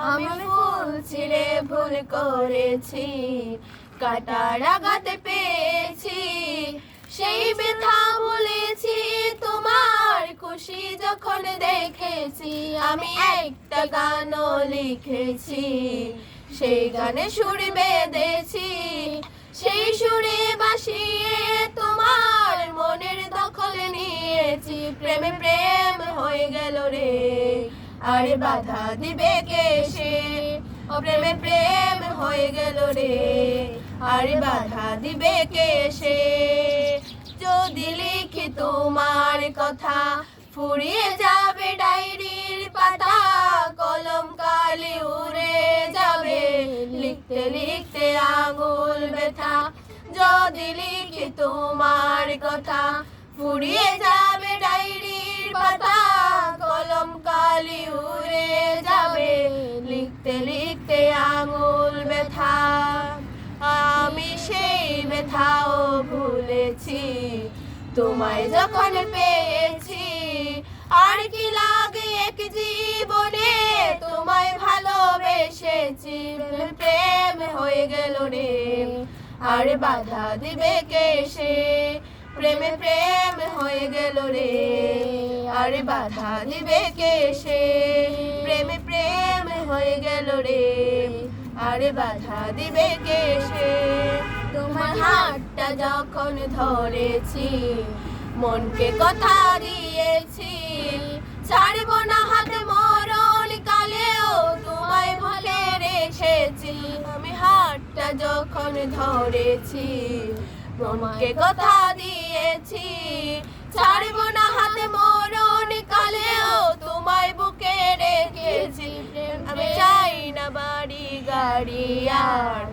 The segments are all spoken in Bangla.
আমি ফুল ছিঁড়ে ভুল করেছি, কাঁটার আঘাত পেয়েছি, সেই ব্যথা ভুলেছি তোমার খুশি যখন দেখেছি। আমি একটা গানও লিখেছি, সেই গানে সুর বেঁধেছি, সেই সুরে বাসিয়ে তোমার মনের দখল নিয়েছি। প্রেমে প্রেম হয়ে গেল রে, আরে বাধা দিবে কে সে? ও প্রেমে প্রেম হয়ে গেল রে, আরে বাধা দিবে কে সে? যদি লিখি তোমার কথা, ফুরিয়ে যাবে ডায়েরির পাতা, কলম কালি উড়ে যাবে, লিখতে লিখতে আঙুল ব্যথা। যদি লিখি তোমার কথা, ফুরিয়ে যাবে ডায়েরির পাতা, কলম কালি উড়ে যাবে, লিখতে লিখতে আঙুল ব্যথা। আমি সেই ব্যথাও ভুলেছি তোমায় যখন পেয়েছি, আর কি লাগে এক জীবনে তোমায় ভালোবেসেছি। প্রেম হয়ে গেল রে, আর বাধা দিবে কে সে? প্রেমে প্রেম হয়ে গেল রে, আর বাধা দিবে কে সে? প্রেমে প্রেম হয়ে গেল রে, আরে বাধা দিবে কে সে? তোমার হাতটা যখন ধরেছি, মনকে কথা দিয়েছি, ছাড়বো না হাত মরণ কালেও তোমায় ভুলে রেখেছি। আমি হাতটা যখন ধরেছি, মনকে কথা দিয়েছি, ছাড়বো না হাত মরণ কালেও তোমায় বুকে রেখেছি। আমি চাই না বাড়ি গাড়ি আর,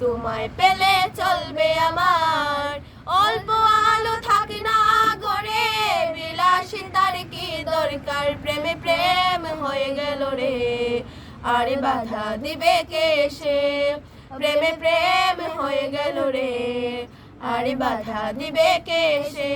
তোমায় পেলে চলবে আমার, অল্প আলো থাকে না ঘরে, বিলাসিতার কি দরকার? প্রেমে প্রেম হয়ে গেল রে, আরে বাধা দিবে কে সে? প্রেমে প্রেম হয়ে গেল রে, আরে বাধা দিবে কে সে?